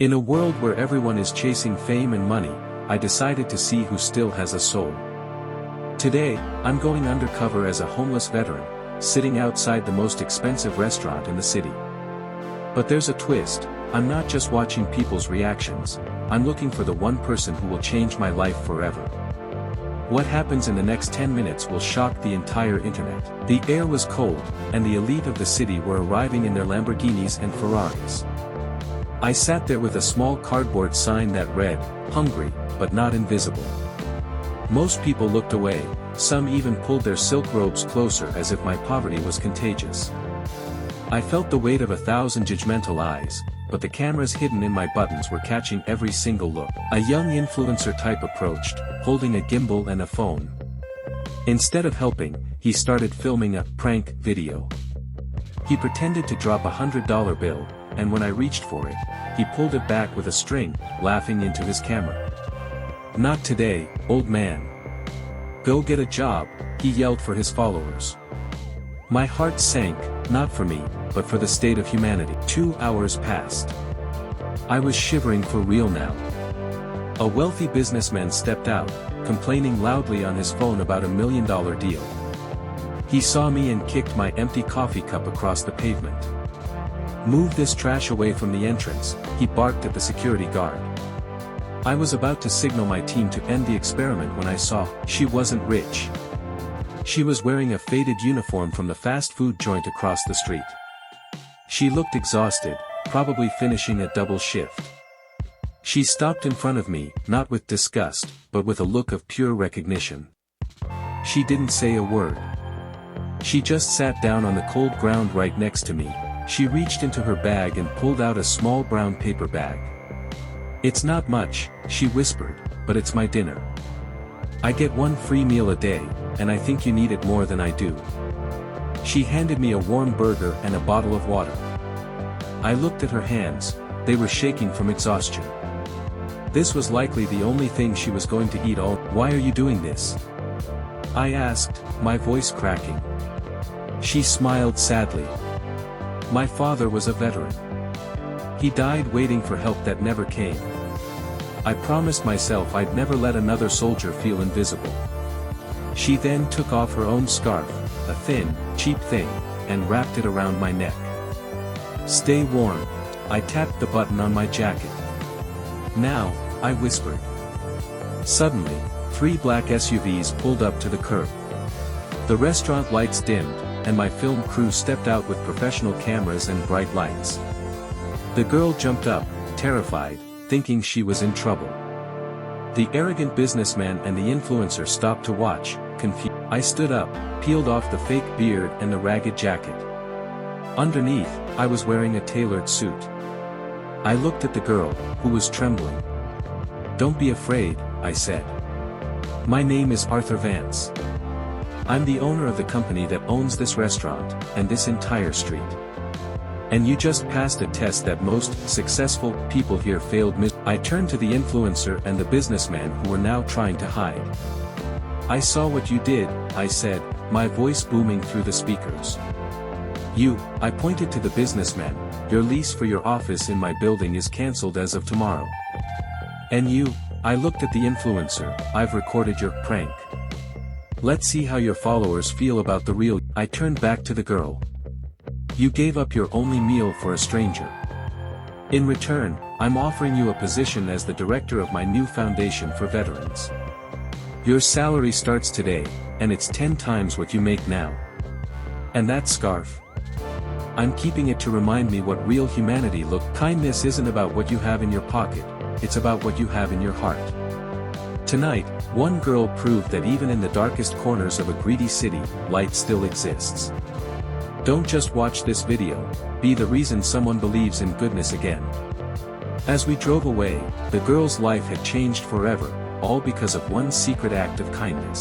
In a world where everyone is chasing fame and money, I decided to see who still has a soul. Today, I'm going undercover as a homeless veteran, sitting outside the most expensive restaurant in the city. But there's a twist, I'm not just watching people's reactions, I'm looking for the one person who will change my life forever. What happens in the next 10 minutes will shock the entire internet. The air was cold, and the elite of the city were arriving in their Lamborghinis and Ferraris. I sat there with a small cardboard sign that read, "Hungry, but not invisible." Most people looked away, some even pulled their silk robes closer as if my poverty was contagious. I felt the weight of 1,000 judgmental eyes, but the cameras hidden in my buttons were catching every single look. A young influencer type approached, holding a gimbal and a phone. Instead of helping, he started filming a prank video. He pretended to drop a $100 bill, and when I reached for it, he pulled it back with a string, laughing into his camera. "Not today, old man. Go get a job," he yelled for his followers. My heart sank, not for me, but for the state of humanity. 2 hours passed. I was shivering for real now. A wealthy businessman stepped out, complaining loudly on his phone about a $1 million deal. He saw me and kicked my empty coffee cup across the pavement. "Move this trash away from the entrance," he barked at the security guard. I was about to signal my team to end the experiment when I saw she wasn't rich. She was wearing a faded uniform from the fast food joint across the street. She looked exhausted, probably finishing a double shift. She stopped in front of me, not with disgust, but with a look of pure recognition. She didn't say a word. She just sat down on the cold ground right next to me. She reached into her bag and pulled out a small brown paper bag. "It's not much," she whispered, "but it's my dinner. I get one free meal a day, and I think you need it more than I do." She handed me a warm burger and a bottle of water. I looked at her hands, they were shaking from exhaustion. This was likely the only thing she was going to eat all. "Why are you doing this?" I asked, my voice cracking. She smiled sadly. "My father was a veteran. He died waiting for help that never came. I promised myself I'd never let another soldier feel invisible." She then took off her own scarf, a thin, cheap thing, and wrapped it around my neck. "Stay warm." I tapped the button on my jacket. "Now," I whispered. Suddenly, 3 black SUVs pulled up to the curb. The restaurant lights dimmed, and my film crew stepped out with professional cameras and bright lights. The girl jumped up, terrified, thinking she was in trouble. The arrogant businessman and the influencer stopped to watch, confused. I stood up, peeled off the fake beard and the ragged jacket. Underneath, I was wearing a tailored suit. I looked at the girl, who was trembling. "Don't be afraid," I said. "My name is Arthur Vance. I'm the owner of the company that owns this restaurant, and this entire street. And you just passed a test that most successful people here failed." I turned to the influencer and the businessman who were now trying to hide. "I saw what you did," I said, my voice booming through the speakers. I pointed to the businessman, "your lease for your office in my building is cancelled as of tomorrow. And you," I looked at the influencer, "I've recorded your prank. Let's see how your followers feel about the real." I turned back to the girl. "You gave up your only meal for a stranger. In return, I'm offering you a position as the director of my new foundation for veterans. Your salary starts today, and it's 10 times what you make now. And that scarf? I'm keeping it to remind me what real humanity looks." Kindness isn't about what you have in your pocket, it's about what you have in your heart. Tonight, one girl proved that even in the darkest corners of a greedy city, light still exists. Don't just watch this video, be the reason someone believes in goodness again. As we drove away, the girl's life had changed forever, all because of one secret act of kindness.